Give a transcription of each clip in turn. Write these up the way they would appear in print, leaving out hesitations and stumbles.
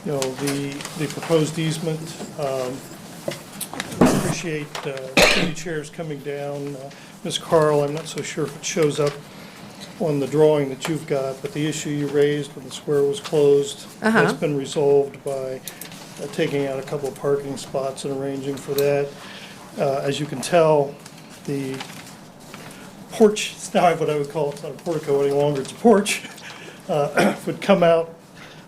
the proposed easement. I appreciate city chairs coming down. Ms. Carl, I'm not so sure if it shows up on the drawing that you've got, but the issue you raised when the square was closed, that's been resolved by taking out a couple of parking spots and arranging for that. As you can tell, the porch, it's now what I would call, it's not a portico any longer, it's a porch, would come out,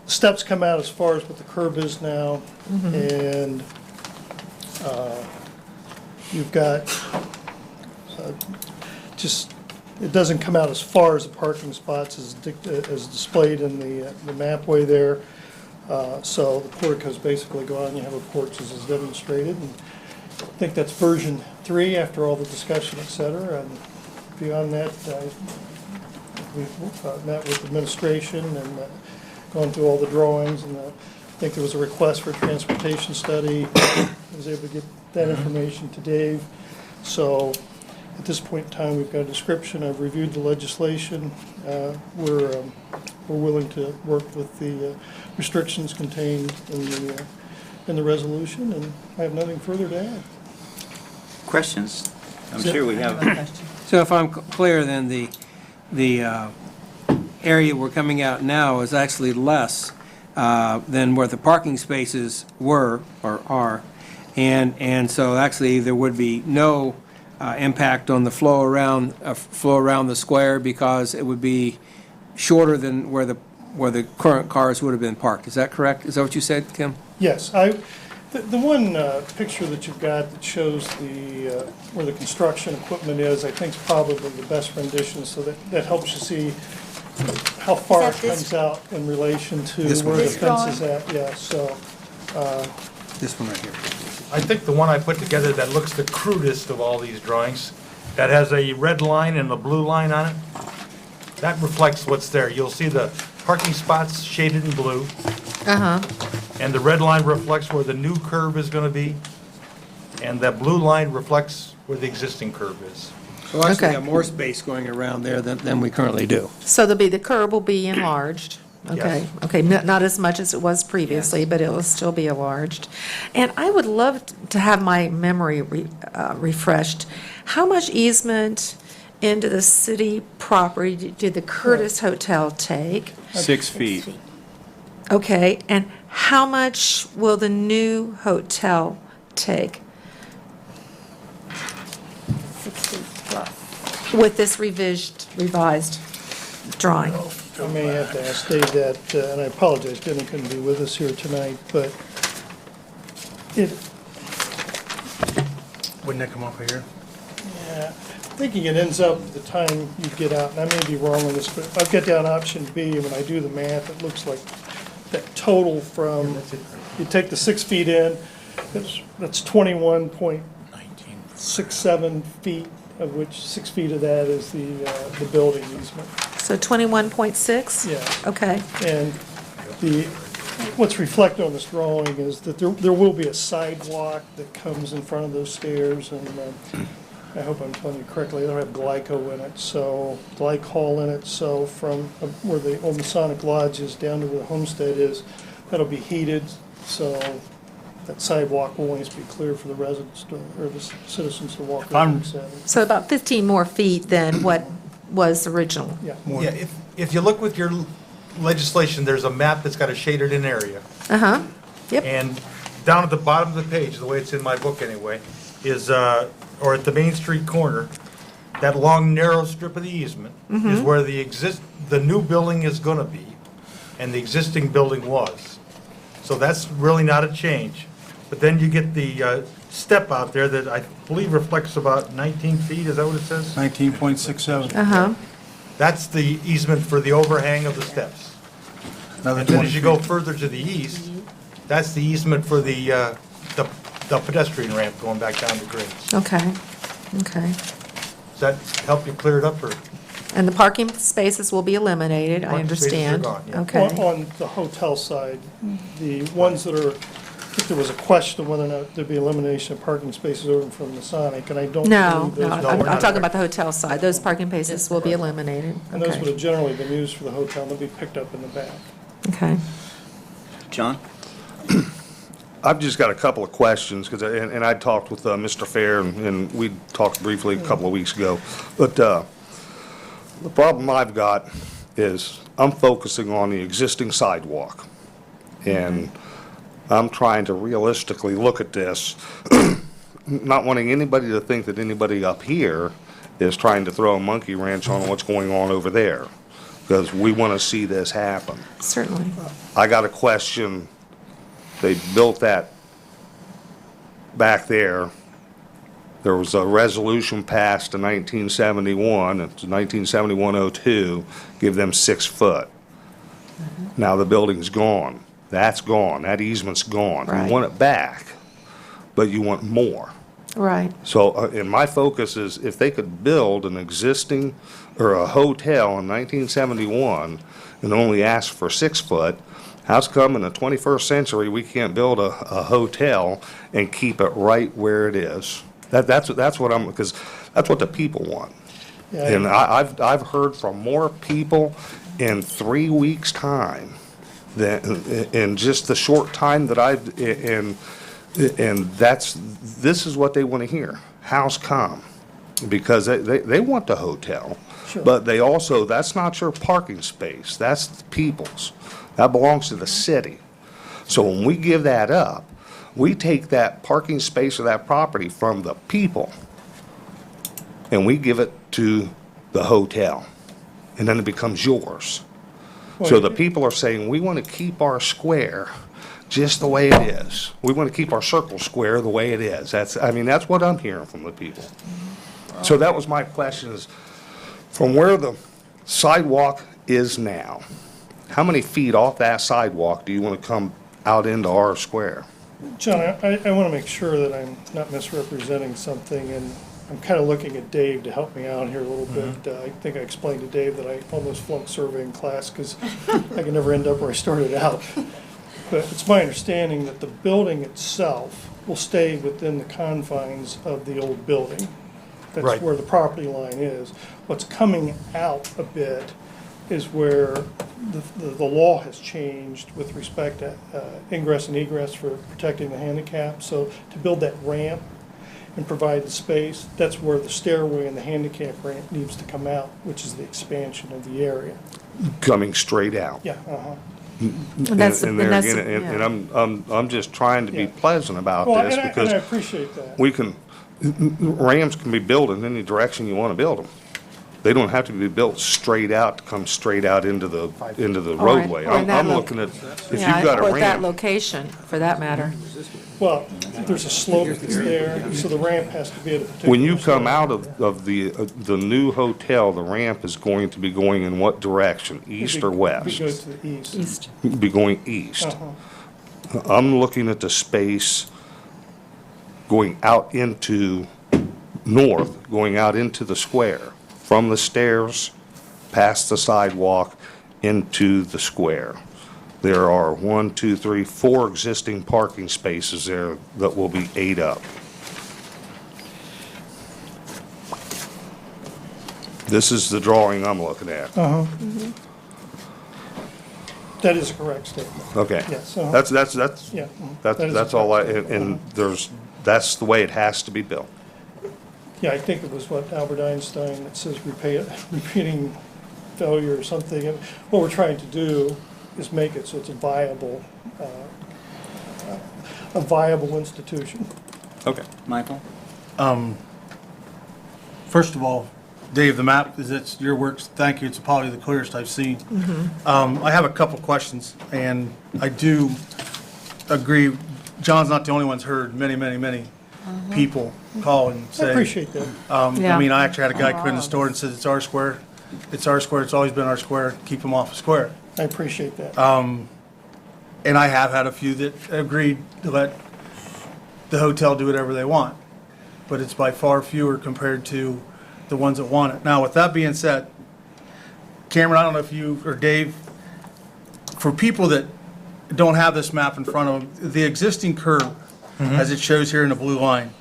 the steps come out as far as what the curb is now, and you've got just, it doesn't come out as far as the parking spots as displayed in the mapway there. So the portico's basically gone, you have a porch as is demonstrated, and I think that's version 3 after all the discussion, et cetera. And beyond that, we've met with administration and gone through all the drawings, and I think there was a request for a transportation study. I was able to get that information to Dave. So at this point in time, we've got a description. I've reviewed the legislation. We're willing to work with the restrictions contained in the resolution, and I have nothing further to add. Questions? I'm sure we have. So if I'm clear, then the area we're coming out now is actually less than where the parking spaces were or are, and so actually there would be no impact on the flow around the square because it would be shorter than where the current cars would have been parked. Is that correct? Is that what you said, Kim? Yes, the one picture that you've got that shows where the construction equipment is, I think is probably the best rendition, so that helps you see how far it comes out in relation to where the fence is at. Yeah, so. This one right here. I think the one I put together that looks the crudest of all these drawings, that has a red line and a blue line on it, that reflects what's there. You'll see the parking spots shaded in blue. And the red line reflects where the new curb is going to be, and that blue line reflects where the existing curb is. So actually Okay. have more space going around there than we currently do. So the curb will be enlarged? Okay, Yes. okay, not as much as it was previously, but it will still be enlarged. And I would love to have my memory refreshed. How much easement into the city property did the Curtis Hotel take? 6 feet. Okay, and how much will the new hotel take? 6 feet plus. With this revised drawing? I may have to ask Dave that, and I apologize, Denny couldn't be with us here tonight, but Wouldn't that come off of here? yeah, thinking it ends up at the time you get out, and I may be wrong on this, but if I get down option B, and when I do the math, it looks like that total from, you take the 6 feet in, that's 21.67 feet, of which 6 feet of that is the building easement. So 21.6? Yeah. Okay, And what's reflected on this drawing is that there will be a sidewalk that comes in front of those stairs, and I hope I'm telling you correctly, they'll have glycol in it, so, glycol in it, so from where the old Masonic Lodge is down to where the homestead is, that'll be heated, so that sidewalk will always be clear for the residents or the citizens to walk over, et cetera. so about 15 more feet than what was original. Yeah. Yeah, if you look with your legislation, there's a map that's got a shaded in area. Uh-huh, yep. And down at the bottom of the page, the way it's in my book anyway, is, or at the Main Street corner, that long narrow strip of the easement is where the new building is gonna be, and the existing building was. So that's really not a change. But then you get the step out there that I believe reflects about 19 feet, is that what it says? 19.67. Uh-huh. That's the easement for the overhang of the steps. Another And then 20 as you go further to the east, that's the easement for the pedestrian ramp going back down to Green's. Okay, okay. Does that help you clear it up, or? And the parking spaces will be eliminated, I Parking spaces are understand. gone, yeah. Okay, On the hotel side, the ones that are, if there was a question of whether or not there'd be elimination of parking spaces over from Masonic, and I don't no, believe no, those. No, I'm we're I'm not talking there. about the hotel side, those parking spaces will be eliminated. And those would Okay, have generally been used for the hotel, and they'll be picked up in the back. okay. John? I've just got a couple of questions, because, and I talked with Mr. Fair, and we talked briefly a couple of weeks ago. But the problem I've got is I'm focusing on the existing sidewalk. And I'm trying to realistically look at this, not wanting anybody to think that anybody up here is trying to throw a monkey wrench on what's going on over there, because we want to see this happen. Certainly. I got a question. They built that back there. There was a resolution passed in 1971, it's 1971-02, give them 6 foot. Now the building's gone. That's gone. That easement's gone. Right. You want it back, but you want more. Right. So, and my focus is if they could build an existing, or a hotel in 1971 and only ask for 6 foot, how's come in the 21st century we can't build a hotel and keep it right where it is? That's what I'm, because that's what the people want. Yeah, And I've heard from more people in 3 weeks' time than in just the short time that and this is what they want to hear. How's come? Because they want the hotel, Sure. but they also, that's not your parking space, that's the people's. That belongs to the city. So when we give that up, we take that parking space or that property from the people and we give it to the hotel, and then it becomes yours. So the people are saying, we want to keep our square just the way it is. We want to keep our circle square the way it is. That's what I'm hearing from the people. So that was my question, is from where the sidewalk is now, how many feet off that sidewalk do you want to come out into our square? John, I want to make sure that I'm not misrepresenting something, and I'm kind of looking at Dave to help me out here a little bit. I think I explained to Dave that I almost flunked surveying class because I can never end up where I started out. But it's my understanding that the building itself will stay within the confines of the old building. That's Right. where the property line is. What's coming out a bit is where the law has changed with respect to ingress and egress for protecting the handicap. So to build that ramp and provide the space, that's where the stairway and the handicap ramp needs to come out, which is the expansion of the area. Coming straight out. Yeah, And I'm just trying to be Yeah. pleasant about Well, this, and I because appreciate that. Rams can be built in any direction you want to build them. They don't have to be built straight out to come straight out into the roadway. or in that I'm looking at, if you've Yeah, got a or at that ramp, location, for that matter. Well, there's a slope that's there, so the ramp has to be at a particular. when you come slope. out of the new hotel, the ramp is going to be going in what direction, east or It west? goes to the east. East. Be going east. Uh-huh. I'm looking at the space going out into north, going out into the square, from the stairs, past the sidewalk, into the square. There are 4 existing parking spaces there that will be 8 up. This is the drawing I'm looking at. That is a correct statement. Okay. Yes, uh-huh. That's, Yeah. That is that's a all correct and that's the way it has to be built. Yeah, I think it was what Albert Einstein that says repeating failure or something. And what we're trying to do is make it so it's a viable institution. Okay. Michael? First of all, Dave, the map, it's your work, thank you, it's probably the clearest I've seen. I have a couple questions, and I do agree, John's not the only one who's heard many people call and I say. appreciate that. Yeah. I mean, I actually had a guy come in the store and said, it's our square, it's always been our square, keep them off the square. I appreciate that. And I have had a few that agreed to let the hotel do whatever they want, but it's by far fewer compared to the ones that want it. Now, with that being said, Cameron, I don't know if you or Dave, for people that don't have this map in front of them, the existing curve, as it shows here in the blue line,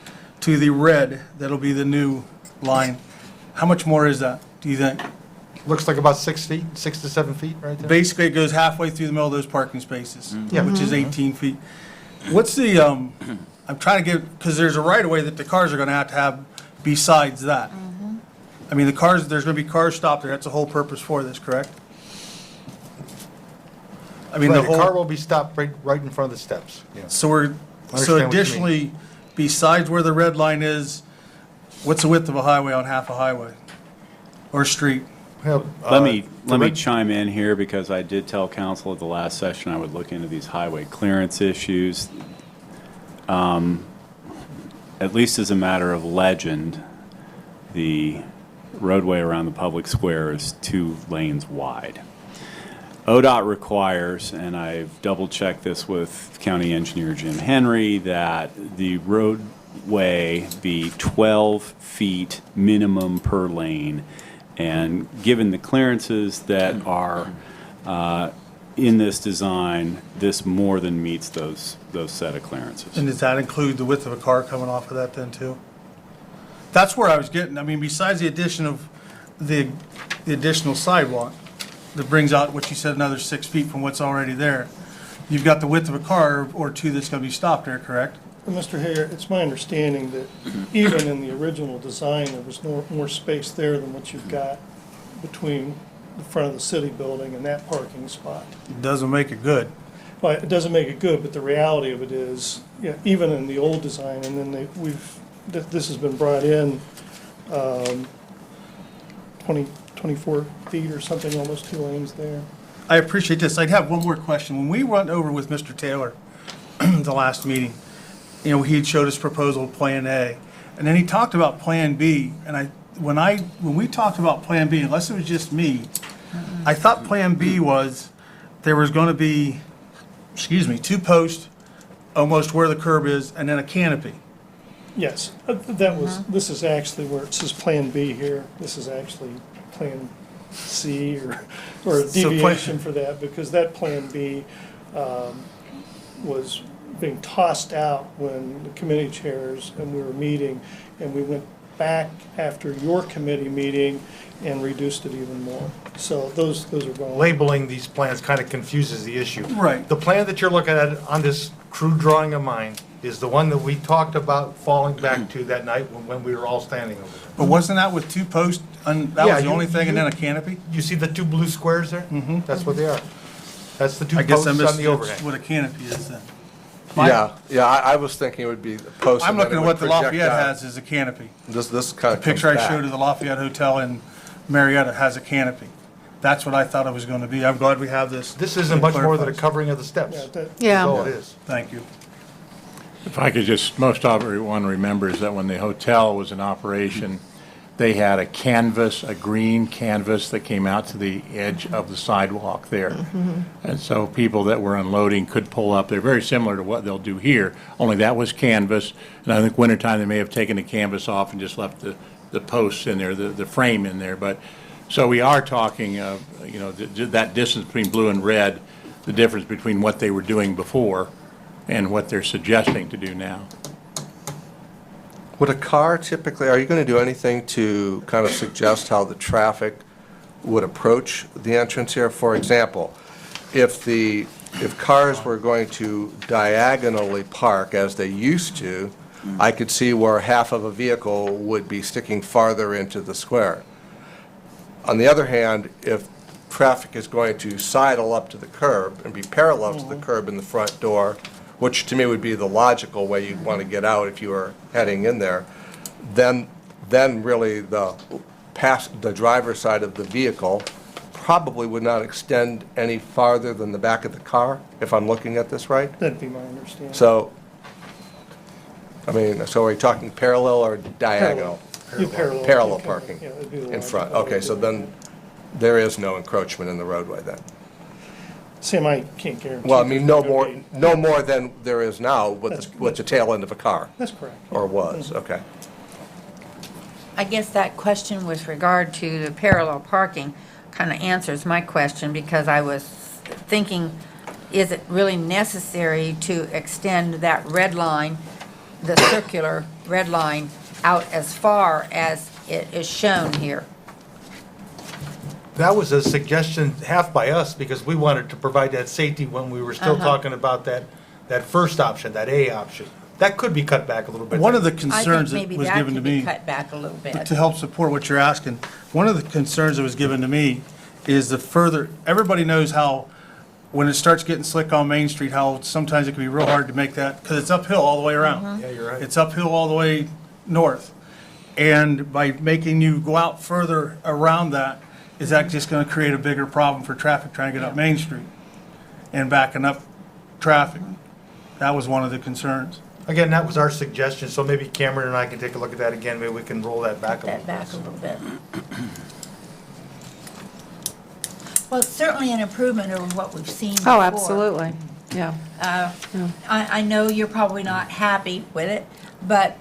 to the red, that'll be the new line, how much more is that, do you think? Looks like about 6 feet, 6 to 7 feet right there. Basically, it goes halfway through the middle of those parking spaces, Yeah. which is 18 feet. What's the, I'm trying to get, because there's a right-of-way that the cars are going to have besides that. I mean, the cars, there's going to be cars stopped there. That's the whole purpose for this, correct? I mean, the Right, the car whole, will be stopped right in front of the steps. Yeah. so we're, Understand what so you mean. additionally, besides where the red line is, what's the width of a highway on half a highway? Or street? Well, Let me the red- chime in here, because I did tell council at the last session I would look into these highway clearance issues. At least as a matter of legend, the roadway around the public square is 2 lanes wide. ODOT requires, and I've double-checked this with County Engineer Jim Henry, that the roadway be 12 feet minimum per lane. And given the clearances that are in this design, this more than meets those set of clearances. And does that include the width of a car coming off of that then too? That's where I was getting, I mean, besides the addition of the additional sidewalk that brings out what you said, another 6 feet from what's already there, you've got the width of a car or two that's gonna be stopped there, correct? And Mr. Hayer, it's my understanding that even in the original design, there was more space there than what you've got between the front of the city building and that parking spot. It doesn't make it good. Well, it doesn't make it good, but the reality of it is, yeah, even in the old design, and then this has been brought in 24 feet or something, almost 2 lanes there. I appreciate this. I'd have one more question. When we went over with Mr. Taylor, the last meeting, you know, he had showed us proposal Plan A, and then he talked about Plan B, and when we talked about Plan B, unless it was just me, I thought Plan B was there was gonna be, 2 posts almost where the curb is, and then a canopy. Yes, this is actually where it says Plan B here. This is actually Plan C or a So Plan- deviation for that, because that Plan B was being tossed out when the committee chairs and we were meeting, and we went back after your committee meeting and reduced it even more. So those are going. Labeling these plans kind of confuses the issue. Right. The plan that you're looking at on this crude drawing of mine is the one that we talked about falling back to that night when we were all standing over there. But wasn't that with 2 posts, and that Yeah, was the you- only thing, and you- then a canopy? You see the 2 blue squares there? Mm-hmm. That's what they are. That's the 2 I guess posts I on missed the what overhang. a canopy is then. Yeah, I was thinking it would be the post. I'm and then looking it at would what the project Lafayette out. has is a canopy. This kind of The picture I showed of the Lafayette Hotel in Marietta has a canopy. That's what I thought it was going to be. I'm glad we have this. This isn't much more than a Clarifies. covering of the steps. Yeah, that- That's all Yeah, it is. Thank you. If I could just, most everyone remembers that when the hotel was in operation, they had a canvas, a green canvas that came out to the edge of the sidewalk there. And so people that were unloading could pull up. They're very similar to what they'll do here, only that was canvas. And I think wintertime, they may have taken the canvas off and just left the posts in there, the frame in there. But, so we are talking, that distance between blue and red, the difference between what they were doing before and what they're suggesting to do now. Would a car typically, are you going to do anything to kind of suggest how the traffic would approach the entrance here? For example, if cars were going to diagonally park as they used to, I could see where half of a vehicle would be sticking farther into the square. On the other hand, if traffic is going to sidle up to the curb and be parallel to the curb in the front door, which to me would be the logical way you'd want to get out if you were heading in there, then really the driver's side of the vehicle probably would not extend any farther than the back of the car, if I'm looking at this right. That'd be my understanding. So, I mean, so are we talking parallel or diagonal? You parallel. Parallel okay, parking yeah, that'd be the in front. logical way Okay, to so do it. then there is no encroachment in the roadway then. Sam, I can't guarantee. Well, I mean, no there's more, gonna be- no more than there is now That's- with the tail end of a car, That's correct. or was, okay. I guess that question with regard to the parallel parking kind of answers my question, because I was thinking, is it really necessary to extend that red line, the circular red line, out as far as it is shown here? That was a suggestion half by us, because we wanted to provide that safety when we were still talking about that first option, that A option. That could be cut back a little bit. One of the I concerns think that maybe was that given to could be me, cut back a little bit. to help support what you're asking, one of the concerns that was given to me is the further, everybody knows how, when it starts getting slick on Main Street, how sometimes it can be real hard to make that, because it's uphill all the way around. Yeah, you're right. It's uphill all the way north. And by making you go out further around that, is that just going to create a bigger problem for traffic trying to get up Main Street and backing up traffic? That was one of the concerns. Again, that was our suggestion, so maybe Cameron and I can take a look at that again, maybe we can roll that back a Cut little that bit. back a little bit. Well, it's certainly an improvement over what we've seen before. Oh, absolutely, yeah. I know you're probably not happy with it, but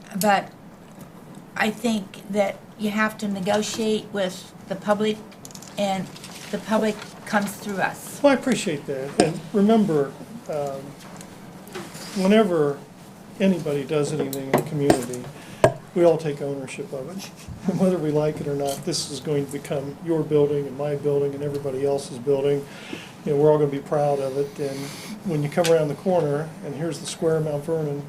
I think that you have to negotiate with the public, and the public comes through us. Well, I appreciate that. And remember, whenever anybody does anything in the community, we all take ownership of it. And whether we like it or not, this is going to become your building and my building and everybody else's building. You know, we're all going to be proud of it. And when you come around the corner and here's the square of Mount Vernon,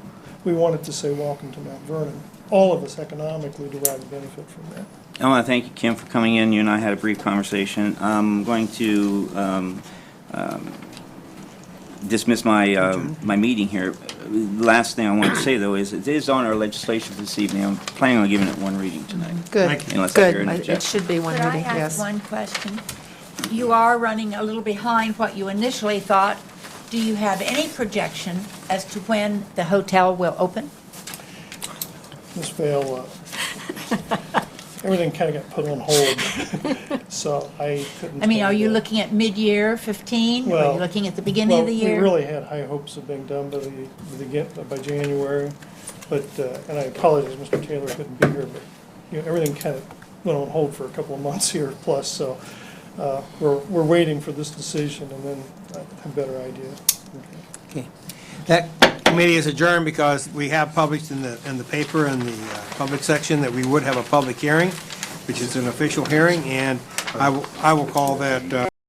we want it to say, welcome to Mount Vernon. All of us economically derive a benefit from that. I want to thank you, Kim, for coming in. You and I had a brief conversation. I'm going to dismiss my my meeting here. Last thing I want to say, though, is it is on our legislation this evening. I'm planning on giving it one reading tonight. Good, Unless I hear good. any It objection. should be one Could I reading, ask yes. one question? You are running a little behind what you initially thought. Do you have any projection as to when the hotel will open? Ms. Vale, everything kind of got put on hold, so I couldn't. I mean, tell are you that. looking at mid-year 15? Are Well, you looking at the beginning of the Well, year? we really had high hopes of being done by January, but, and I apologize, Mr. Taylor couldn't be here, but, you know, everything kind of went on hold for a couple of months here plus, so we're waiting for this decision and then a better idea. Okay. That committee is adjourned because we have published in the paper, in the public section, that we would have a public hearing, which is an official hearing, and I will call that